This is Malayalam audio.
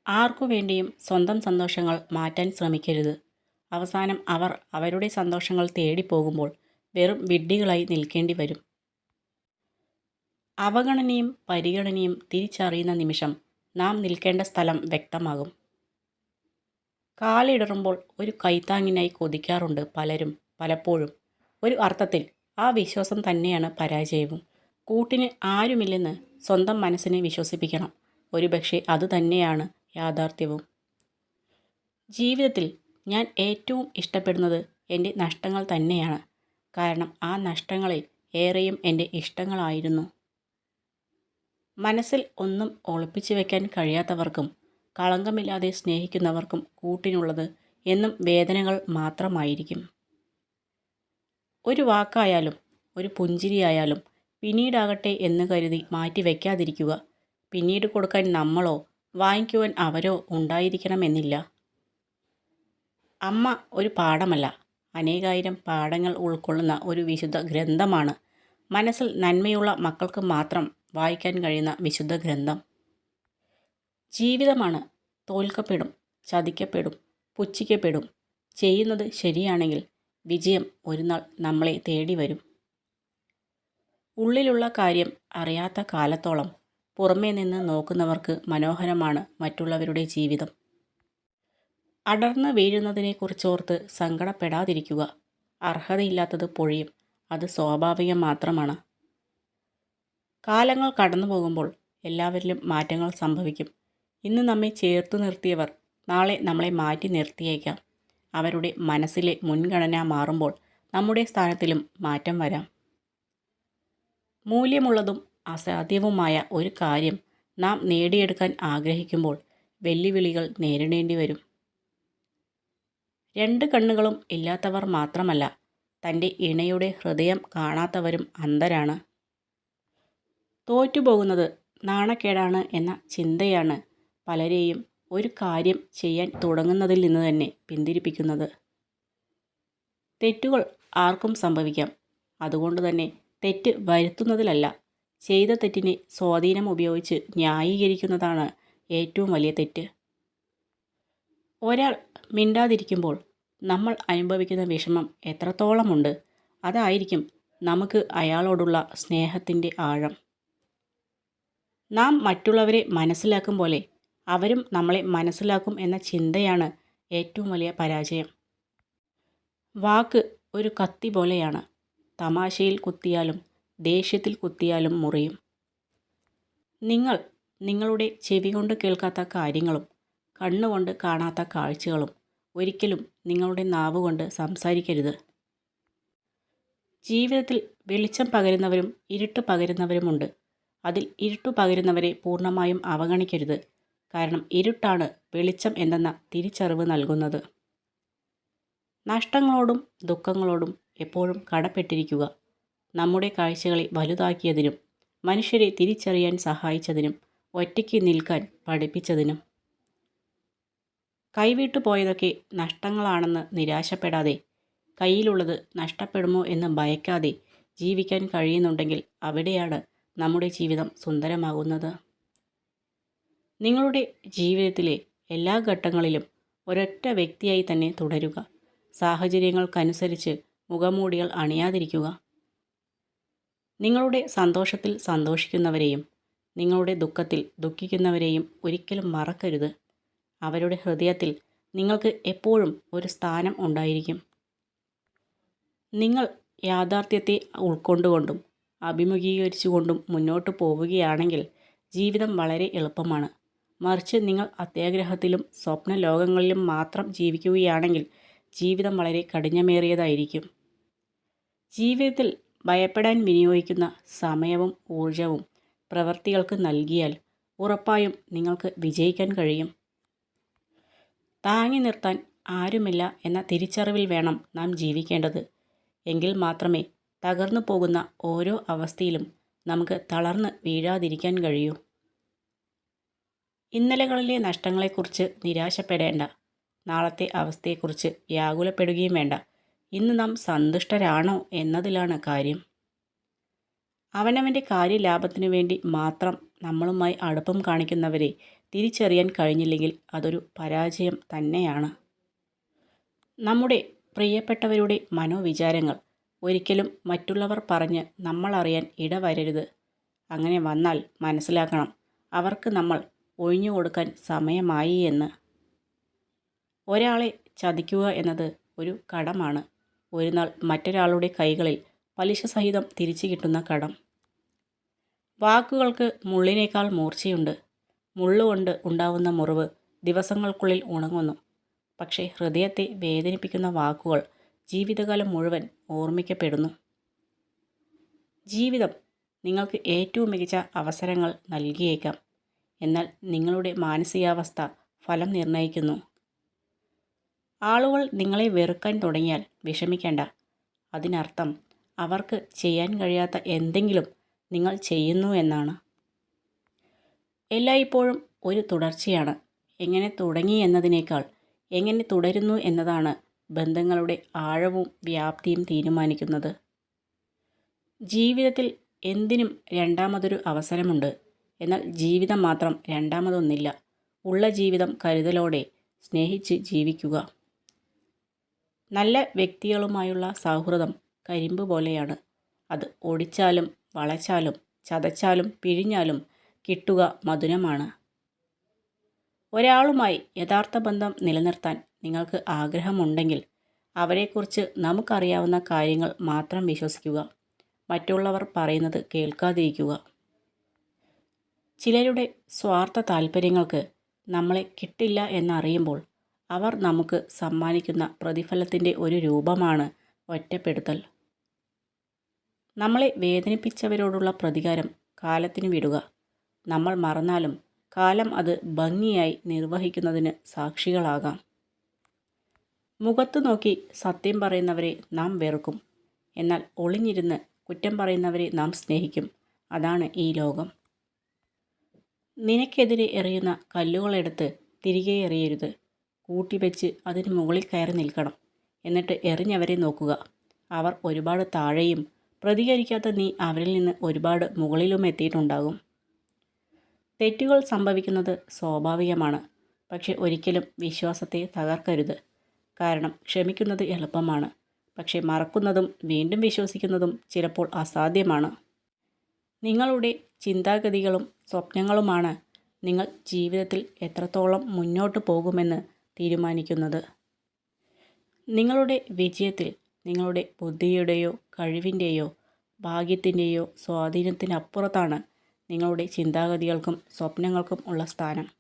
ആർക്കു വേണ്ടിയും സ്വന്തം സന്തോഷങ്ങൾ മാറ്റാൻ ശ്രമിക്കരുത്. അവസാനം അവർ അവരുടെ സന്തോഷങ്ങൾ തേടിപ്പോകുമ്പോൾ വെറും വിഡ്ഢികളായി നിൽക്കേണ്ടി വരും. അവഗണനയും പരിഗണനയും തിരിച്ചറിയുന്ന നിമിഷം നാം നിൽക്കേണ്ട സ്ഥലം വ്യക്തമാകും. കാലിടറുമ്പോൾ ഒരു കൈത്താങ്ങിനായി കൊതിക്കാറുണ്ട് പലരും പലപ്പോഴും. ഒരു അർത്ഥത്തിൽ ആ വിശ്വാസം തന്നെയാണ് പരാജയവും. കൂട്ടിന് ആരുമില്ലെന്ന് സ്വന്തം മനസ്സിനെ വിശ്വസിപ്പിക്കണം. ഒരുപക്ഷെ അതുതന്നെയാണ് യാഥാർത്ഥ്യവും. ജീവിതത്തിൽ ഞാൻ ഏറ്റവും ഇഷ്ടപ്പെടുന്നത് എൻ്റെ നഷ്ടങ്ങൾ തന്നെയാണ്. കാരണം ആ നഷ്ടങ്ങളിൽ ഏറെയും എൻ്റെ ഇഷ്ടങ്ങളായിരുന്നു. മനസ്സിൽ ഒന്നും ഒളിപ്പിച്ചു വയ്ക്കാൻ കഴിയാത്തവർക്കും കളങ്കമില്ലാതെ സ്നേഹിക്കുന്നവർക്കും കൂട്ടിനുള്ളത് എന്നും വേദനകൾ മാത്രമായിരിക്കും. ഒരു വാക്കായാലും ഒരു പുഞ്ചിരിയായാലും പിന്നീടാകട്ടെ എന്ന് കരുതി മാറ്റി വയ്ക്കാതിരിക്കുക. പിന്നീട് കൊടുക്കാൻ നമ്മളോ വാങ്ങിക്കുവാൻ അവരോ ഉണ്ടായിരിക്കണമെന്നില്ല. അമ്മ ഒരു പാഠമല്ല, അനേകായിരം പാഠങ്ങൾ ഉൾക്കൊള്ളുന്ന ഒരു വിശുദ്ധ ഗ്രന്ഥമാണ്. മനസ്സിൽ നന്മയുള്ള മക്കൾക്ക് മാത്രം വായിക്കാൻ കഴിയുന്ന വിശുദ്ധ ഗ്രന്ഥം. ജീവിതമാണ്. തോൽക്കപ്പെടും, ചതിക്കപ്പെടും, പുച്ഛിക്കപ്പെടും. ചെയ്യുന്നത് ശരിയാണെങ്കിൽ വിജയം ഒരുനാൾ നമ്മളെ തേടി വരും. ഉള്ളിലുള്ള കാര്യം അറിയാത്ത കാലത്തോളം പുറമേ നിന്ന് നോക്കുന്നവർക്ക് മനോഹരമാണ് മറ്റുള്ളവരുടെ ജീവിതം. അടർന്നു വീഴുന്നതിനെക്കുറിച്ചോർത്ത് സങ്കടപ്പെടാതിരിക്കുക. അർഹതയില്ലാത്തത് പൊഴിയും, അത് സ്വാഭാവികം മാത്രമാണ്. കാലങ്ങൾ കടന്നു പോകുമ്പോൾ എല്ലാവരിലും മാറ്റങ്ങൾ സംഭവിക്കും. ഇന്ന് നമ്മെ ചേർത്തു നിർത്തിയവർ നാളെ നമ്മളെ മാറ്റി നിർത്തിയേക്കാം. അവരുടെ മനസ്സിലെ മുൻഗണന മാറുമ്പോൾ നമ്മുടെ സ്ഥാനത്തിലും മാറ്റം വരാം. മൂല്യമുള്ളതും അസാധ്യവുമായ ഒരു കാര്യം നാം നേടിയെടുക്കാൻ ആഗ്രഹിക്കുമ്പോൾ വെല്ലുവിളികൾ നേരിടേണ്ടി വരും. രണ്ട് കണ്ണുകളും ഇല്ലാത്തവർ മാത്രമല്ല, തൻ്റെ ഇണയുടെ ഹൃദയം കാണാത്തവരും അന്ധരാണ്. തോറ്റുപോകുന്നത് നാണക്കേടാണ് എന്ന ചിന്തയാണ് പലരെയും ഒരു കാര്യം ചെയ്യാൻ തുടങ്ങുന്നതിൽ നിന്ന് തന്നെ പിന്തിരിപ്പിക്കുന്നത്. തെറ്റുകൾ ആർക്കും സംഭവിക്കാം. അതുകൊണ്ട് തന്നെ തെറ്റ് വരുത്തുന്നതിലല്ല, ചെയ്ത തെറ്റിനെ സ്വാധീനം ഉപയോഗിച്ച് ന്യായീകരിക്കുന്നതാണ് ഏറ്റവും വലിയ തെറ്റ്. ഒരാൾ മിണ്ടാതിരിക്കുമ്പോൾ നമ്മൾ അനുഭവിക്കുന്ന വിഷമം എത്രത്തോളമുണ്ട്, അതായിരിക്കും നമുക്ക് അയാളോടുള്ള സ്നേഹത്തിൻ്റെ ആഴം. നാം മറ്റുള്ളവരെ മനസ്സിലാക്കും പോലെ അവരും നമ്മളെ മനസ്സിലാക്കും എന്ന ചിന്തയാണ് ഏറ്റവും വലിയ പരാജയം. വാക്ക് ഒരു കത്തി പോലെയാണ്. തമാശയിൽ കുത്തിയാലും ദേഷ്യത്തിൽ കുത്തിയാലും മുറിയും. നിങ്ങൾ നിങ്ങളുടെ ചെവി കൊണ്ട് കേൾക്കാത്ത കാര്യങ്ങളും കണ്ണുകൊണ്ട് കാണാത്ത കാഴ്ചകളും ഒരിക്കലും നിങ്ങളുടെ നാവ് കൊണ്ട് സംസാരിക്കരുത്. ജീവിതത്തിൽ വെളിച്ചം പകരുന്നവരും ഇരുട്ട് പകരുന്നവരുമുണ്ട്. അതിൽ ഇരുട്ടു പകരുന്നവരെ പൂർണ്ണമായും അവഗണിക്കരുത്. കാരണം ഇരുട്ടാണ് വെളിച്ചം എന്തെന്ന തിരിച്ചറിവ് നൽകുന്നത്. നഷ്ടങ്ങളോടും ദുഃഖങ്ങളോടും എപ്പോഴും കടപ്പെട്ടിരിക്കുക. നമ്മുടെ കാഴ്ചകളെ വലുതാക്കിയതിനും മനുഷ്യരെ തിരിച്ചറിയാൻ സഹായിച്ചതിനും ഒറ്റയ്ക്ക് നിൽക്കാൻ പഠിപ്പിച്ചതിനും. കൈവിട്ടു പോയതൊക്കെ നഷ്ടങ്ങളാണെന്ന് നിരാശപ്പെടാതെ, കയ്യിലുള്ളത് നഷ്ടപ്പെടുമോ എന്ന് ഭയക്കാതെ ജീവിക്കാൻ കഴിയുന്നുണ്ടെങ്കിൽ അവിടെയാണ് നമ്മുടെ ജീവിതം സുന്ദരമാകുന്നത്. നിങ്ങളുടെ ജീവിതത്തിലെ എല്ലാ ഘട്ടങ്ങളിലും ഒരൊറ്റ വ്യക്തിയായി തന്നെ തുടരുക. സാഹചര്യങ്ങൾക്കനുസരിച്ച് മുഖംമൂടികൾ അണിയാതിരിക്കുക. നിങ്ങളുടെ സന്തോഷത്തിൽ സന്തോഷിക്കുന്നവരെയും നിങ്ങളുടെ ദുഃഖത്തിൽ ദുഃഖിക്കുന്നവരെയും ഒരിക്കലും മറക്കരുത്. അവരുടെ ഹൃദയത്തിൽ നിങ്ങൾക്ക് എപ്പോഴും ഒരു സ്ഥാനം ഉണ്ടായിരിക്കും. നിങ്ങൾ യാഥാർത്ഥ്യത്തെ ഉൾക്കൊണ്ടുകൊണ്ടും അഭിമുഖീകരിച്ചുകൊണ്ടും മുന്നോട്ട് പോവുകയാണെങ്കിൽ ജീവിതം വളരെ എളുപ്പമാണ്. മറിച്ച് നിങ്ങൾ അത്യാഗ്രഹത്തിലും സ്വപ്ന ലോകങ്ങളിലും മാത്രം ജീവിക്കുകയാണെങ്കിൽ ജീവിതം വളരെ കഠിനമേറിയതായിരിക്കും. ജീവിതത്തിൽ ഭയപ്പെടാൻ വിനിയോഗിക്കുന്ന സമയവും ഊർജവും പ്രവൃത്തികൾക്ക് നൽകിയാൽ ഉറപ്പായും നിങ്ങൾക്ക് വിജയിക്കാൻ കഴിയും. താങ്ങി നിർത്താൻ ആരുമില്ല എന്ന തിരിച്ചറിവിൽ വേണം നാം ജീവിക്കേണ്ടത്. എങ്കിൽ മാത്രമേ തകർന്നു പോകുന്ന ഓരോ അവസ്ഥയിലും നമുക്ക് തളർന്ന് വീഴാതിരിക്കാൻ കഴിയൂ. ഇന്നലകളിലെ നഷ്ടങ്ങളെക്കുറിച്ച് നിരാശപ്പെടേണ്ട. നാളത്തെ അവസ്ഥയെക്കുറിച്ച് വ്യാകുലപ്പെടുകയും വേണ്ട. ഇന്ന് നാം സന്തുഷ്ടരാണോ എന്നതിലാണ് കാര്യം. അവനവൻ്റെ കാര്യലാഭത്തിനു വേണ്ടി മാത്രം നമ്മളുമായി അടുപ്പം കാണിക്കുന്നവരെ തിരിച്ചറിയാൻ കഴിഞ്ഞില്ലെങ്കിൽ അതൊരു പരാജയം തന്നെയാണ്. നമ്മുടെ പ്രിയപ്പെട്ടവരുടെ മനോവിചാരങ്ങൾ ഒരിക്കലും മറ്റുള്ളവർ പറഞ്ഞ് നമ്മളറിയാൻ ഇടവരരുത്. അങ്ങനെ വന്നാൽ മനസ്സിലാക്കണം, അവർക്ക് നമ്മൾ ഒഴിഞ്ഞു കൊടുക്കാൻ സമയമായി എന്ന്. ഒരാളെ ചതിക്കുക എന്നത് ഒരു കടമാണ്. ഒരു നാൾ മറ്റൊരാളുടെ കൈകളിൽ പലിശ സഹിതം തിരിച്ചു കിട്ടുന്ന കടം. വാക്കുകൾക്ക് മുള്ളിനേക്കാൾ മൂർച്ചയുണ്ട്. മുള്ളുകൊണ്ട് ഉണ്ടാവുന്ന മുറിവ് ദിവസങ്ങൾക്കുള്ളിൽ ഉണങ്ങുന്നു. പക്ഷേ ഹൃദയത്തെ വേദനിപ്പിക്കുന്ന വാക്കുകൾ ജീവിതകാലം മുഴുവൻ ഓർമ്മിക്കപ്പെടുന്നു. ജീവിതം നിങ്ങൾക്ക് ഏറ്റവും മികച്ച അവസരങ്ങൾ നൽകിയേക്കാം. എന്നാൽ നിങ്ങളുടെ മാനസികാവസ്ഥ ഫലം നിർണ്ണയിക്കുന്നു. ആളുകൾ നിങ്ങളെ വെറുക്കാൻ തുടങ്ങിയാൽ വിഷമിക്കേണ്ട. അതിനർത്ഥം അവർക്ക് ചെയ്യാൻ കഴിയാത്ത എന്തെങ്കിലും നിങ്ങൾ ചെയ്യുന്നു എന്നാണ്. എല്ലായ്പ്പോഴും ഒരു തുടർച്ചയാണ്. എങ്ങനെ തുടങ്ങി എന്നതിനേക്കാൾ എങ്ങനെ തുടരുന്നു എന്നതാണ് ബന്ധങ്ങളുടെ ആഴവും വ്യാപ്തിയും തീരുമാനിക്കുന്നത്. ജീവിതത്തിൽ എന്തിനും രണ്ടാമതൊരു അവസരമുണ്ട്. എന്നാൽ ജീവിതം മാത്രം രണ്ടാമതൊന്നില്ല. ഉള്ള ജീവിതം കരുതലോടെ സ്നേഹിച്ച് ജീവിക്കുക. നല്ല വ്യക്തികളുമായുള്ള സൗഹൃദം കരിമ്പ് പോലെയാണ്. അത് ഒടിച്ചാലും വളച്ചാലും ചതച്ചാലും പിഴിഞ്ഞാലും കിട്ടുക മധുരമാണ്. ഒരാളുമായി യഥാർത്ഥ ബന്ധം നിലനിർത്താൻ നിങ്ങൾക്ക് ആഗ്രഹമുണ്ടെങ്കിൽ അവരെക്കുറിച്ച് നമുക്കറിയാവുന്ന കാര്യങ്ങൾ മാത്രം വിശ്വസിക്കുക. മറ്റുള്ളവർ പറയുന്നത് കേൾക്കാതിരിക്കുക. ചിലരുടെ സ്വാർത്ഥ താൽപ്പര്യങ്ങൾക്ക് നമ്മളെ കിട്ടില്ല എന്നറിയുമ്പോൾ അവർ നമുക്ക് സമ്മാനിക്കുന്ന പ്രതിഫലത്തിൻ്റെ ഒരു രൂപമാണ് ഒറ്റപ്പെടുത്തൽ. നമ്മളെ വേദനിപ്പിച്ചവരോടുള്ള പ്രതികാരം കാലത്തിന് വിടുക. നമ്മൾ മറന്നാലും കാലം അത് ഭംഗിയായി നിർവഹിക്കുന്നതിന് സാക്ഷികളാകാം. മുഖത്തു നോക്കി സത്യം പറയുന്നവരെ നാം വെറുക്കും. എന്നാൽ ഒളിഞ്ഞിരുന്ന് കുറ്റം പറയുന്നവരെ നാം സ്നേഹിക്കും. അതാണ് ഈ ലോകം. നിനക്കെതിരെ എറിയുന്ന കല്ലുകളെടുത്ത് തിരികെ എറിയരുത്. കൂട്ടിവെച്ച് അതിന് മുകളിൽ കയറി നിൽക്കണം. എന്നിട്ട് എറിഞ്ഞവരെ നോക്കുക. അവർ ഒരുപാട് താഴെയും പ്രതികരിക്കാത്ത നീ അവരിൽ നിന്ന് ഒരുപാട് മുകളിലും എത്തിയിട്ടുണ്ടാകും. തെറ്റുകൾ സംഭവിക്കുന്നത് സ്വാഭാവികമാണ്. പക്ഷെ ഒരിക്കലും വിശ്വാസത്തെ തകർക്കരുത്. കാരണം ക്ഷമിക്കുന്നത് എളുപ്പമാണ്. പക്ഷെ മറക്കുന്നതും വീണ്ടും വിശ്വസിക്കുന്നതും ചിലപ്പോൾ അസാധ്യമാണ്. നിങ്ങളുടെ ചിന്താഗതികളും സ്വപ്നങ്ങളുമാണ് നിങ്ങൾ ജീവിതത്തിൽ എത്രത്തോളം മുന്നോട്ട് പോകുമെന്ന് തീരുമാനിക്കുന്നത്. നിങ്ങളുടെ വിജയത്തിൽ നിങ്ങളുടെ ബുദ്ധിയുടെയോ കഴിവിൻ്റെയോ ഭാഗ്യത്തിൻ്റെയോ സ്വാധീനത്തിനപ്പുറത്താണ് നിങ്ങളുടെ ചിന്താഗതികൾക്കും സ്വപ്നങ്ങൾക്കും ഉള്ള സ്ഥാനം.